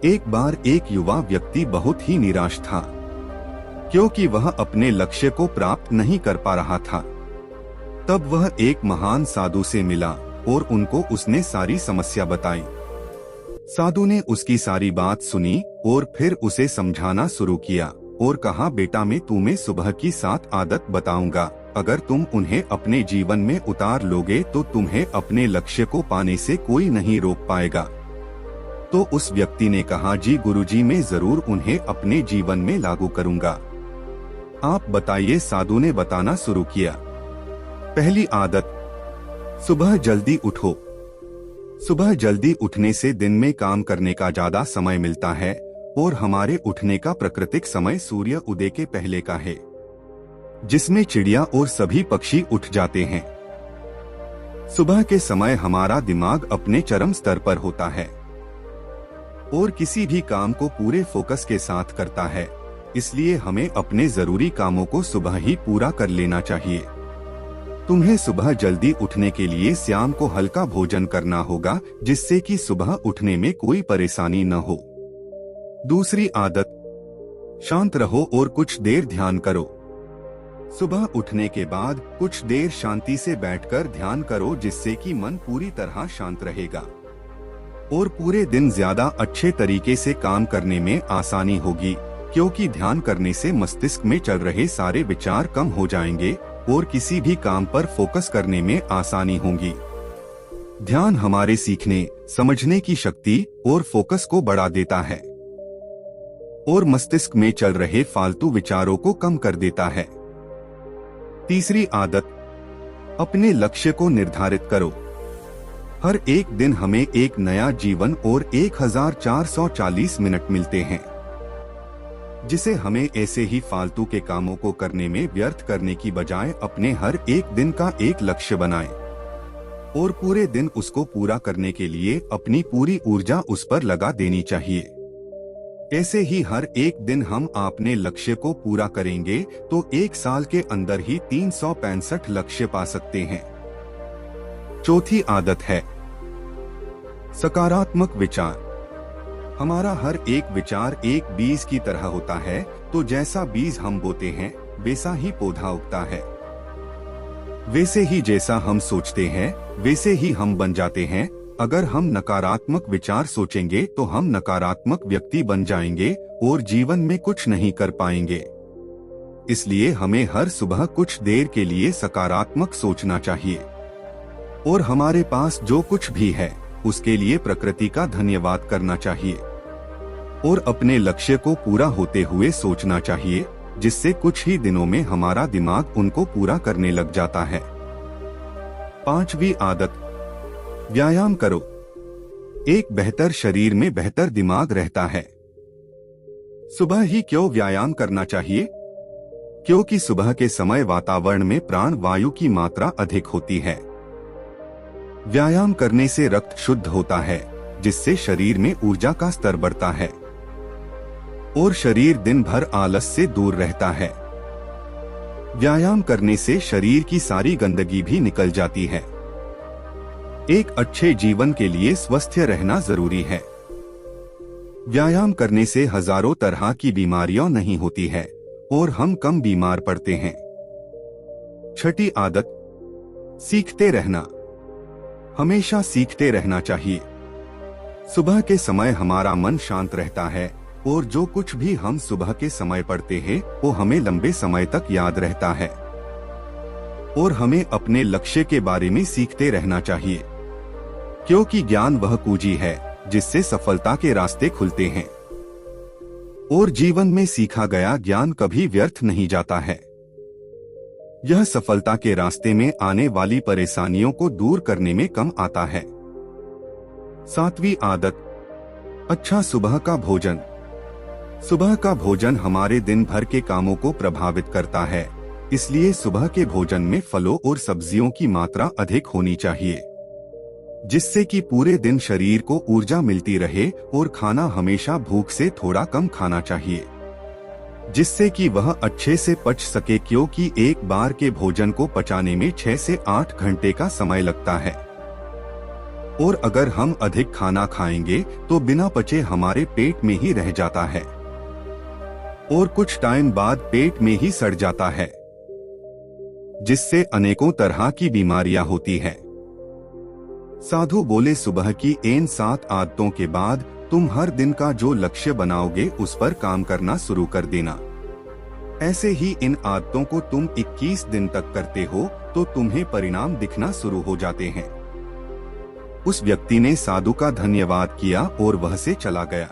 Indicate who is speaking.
Speaker 1: एक बार एक युवा व्यक्ति बहुत ही निराश था, क्योंकि वह अपने लक्ष्य को प्राप्त नहीं कर पा रहा था। तब वह एक महान साधु से मिला और उनको उसने सारी समस्या बताई। साधु ने उसकी सारी बात सुनी और फिर उसे समझाना शुरू किया और कहा, बेटा, मैं तुम्हें सुबह की 7 आदत बताऊंगा। अगर तुम उन्हें अपने जीवन में उतार लोगे तो तुम्हें अपने लक्ष्य को पाने से कोई नहीं रोक पाएगा। तो उस व्यक्ति ने कहा, जी गुरुजी, मैं जरूर उन्हें अपने जीवन में लागू करूंगा। आप बताइए। साधु ने बताना शुरू किया। पहली आदत, सुबह जल्दी उठो। सुबह जल्दी उठने से दिन में काम करने का ज्यादा समय मिलता है और हमारे उठने का प्राकृतिक समय सूर्य उदय के पहले का है, जिसमें चिड़िया और सभी पक्षी उठ जाते हैं। सुबह के समय हमारा दिमाग अपने चरम स्तर पर होता है और किसी भी काम को पूरे फोकस के साथ करता है, इसलिए हमें अपने जरूरी कामों को सुबह ही पूरा कर लेना चाहिए। तुम्हें सुबह जल्दी उठने के लिए शाम को हल्का भोजन करना होगा, जिससे कि सुबह उठने में कोई परेशानी न हो। दूसरी आदत, शांत रहो और कुछ देर ध्यान करो। सुबह उठने के बाद कुछ देर शांति से बैठकर ध्यान करो, जिससे कि मन पूरी तरह शांत रहेगा और पूरे दिन ज्यादा अच्छे तरीके से काम करने में आसानी होगी, क्योंकि ध्यान करने से मस्तिष्क में चल रहे सारे विचार कम हो जाएंगे और किसी भी काम पर फोकस करने में आसानी होगी। ध्यान हमारे सीखने, समझने की शक्ति और फोकस को बढ़ा देता है और मस्तिष्क में चल रहे फालतू विचारों को कम कर देता है। तीसरी आदत, अपने लक्ष्य को निर्धारित करो। हर एक दिन हमें एक नया जीवन और 1440 मिनट मिलते हैं, जिसे हमें ऐसे ही फालतू के कामों को करने में व्यर्थ करने की बजाय अपने हर एक दिन का एक लक्ष्य बनाएं और पूरे दिन उसको पूरा करने के लिए अपनी पूरी ऊर्जा उस पर लगा देनी चाहिए। ऐसे ही हर एक दिन हम अपने लक्ष्य को पूरा करेंगे तो 1 साल के अंदर ही 365 लक्ष्य पा सकते हैं। चौथी आदत है सकारात्मक विचार। हमारा हर एक विचार एक बीज की तरह होता है, तो जैसा बीज हम बोते हैं वैसा ही पौधा उगता है। वैसे ही जैसा हम सोचते हैं वैसे ही हम बन जाते हैं। अगर हम नकारात्मक विचार सोचेंगे तो हम नकारात्मक व्यक्ति बन जाएंगे और जीवन में कुछ नहीं कर पाएंगे। इसलिए हमें हर सुबह कुछ देर के लिए सकारात्मक सोचना चाहिए और हमारे पास जो कुछ भी है उसके लिए प्रकृति का धन्यवाद करना चाहिए और अपने लक्ष्य को पूरा होते हुए सोचना चाहिए, जिससे कुछ ही दिनों में हमारा दिमाग उनको पूरा करने लग जाता है। 5वीं आदत, व्यायाम करो। एक बेहतर शरीर में बेहतर दिमाग रहता है। सुबह ही क्यों व्यायाम करना चाहिए? क्योंकि सुबह के समय वातावरण में प्राण वायु की मात्रा अधिक होती है। व्यायाम करने से रक्त शुद्ध होता है, जिससे शरीर में ऊर्जा का स्तर बढ़ता है और शरीर दिन भर आलस से दूर रहता है। व्यायाम करने से शरीर की सारी गंदगी भी निकल जाती है। एक अच्छे जीवन के लिए स्वस्थ रहना जरूरी है। व्यायाम करने से हजारों तरह की बीमारियां नहीं होती है और हम कम बीमार पड़ते हैं। 6ठी आदत, सीखते रहना। हमेशा सीखते रहना चाहिए। सुबह के समय हमारा मन शांत रहता है और जो कुछ भी हम सुबह के समय पढ़ते हैं वो हमें लंबे समय तक याद रहता है और हमें अपने लक्ष्य के बारे में सीखते रहना चाहिए, क्योंकि ज्ञान वह कुंजी है जिससे सफलता के रास्ते खुलते हैं और जीवन में सीखा गया ज्ञान कभी व्यर्थ नहीं जाता है। यह सफलता के रास्ते में आने वाली परेशानियों को दूर करने में कम आता है। 7वीं आदत, अच्छा सुबह का भोजन। सुबह का भोजन हमारे दिन भर के कामों को प्रभावित करता है, इसलिए सुबह के भोजन में फलों और सब्जियों की मात्रा अधिक होनी चाहिए, जिससे कि पूरे दिन शरीर को ऊर्जा मिलती रहे और खाना हमेशा भूख से थोड़ा कम खाना चाहिए, जिससे कि वह अच्छे से पच सके, क्योंकि एक बार के भोजन को पचाने में 6 से 8 घंटे का समय लगता है और अगर हम अधिक खाना खाएंगे तो बिना पचे हमारे पेट में ही रह जाता है और कुछ टाइम बाद पेट में ही सड़ जाता है, जिससे अनेकों तरह की बीमारियां होती है। साधु बोले, सुबह की इन 7 आदतों के बाद तुम हर दिन का जो लक्ष्य बनाओगे उस पर काम करना शुरू कर देना। ऐसे ही इन आदतों को तुम 21 दिन तक करते हो तो तुम्हें परिणाम दिखना शुरू हो जाते हैं। उस व्यक्ति ने साधु का धन्यवाद किया और वह से चला गया।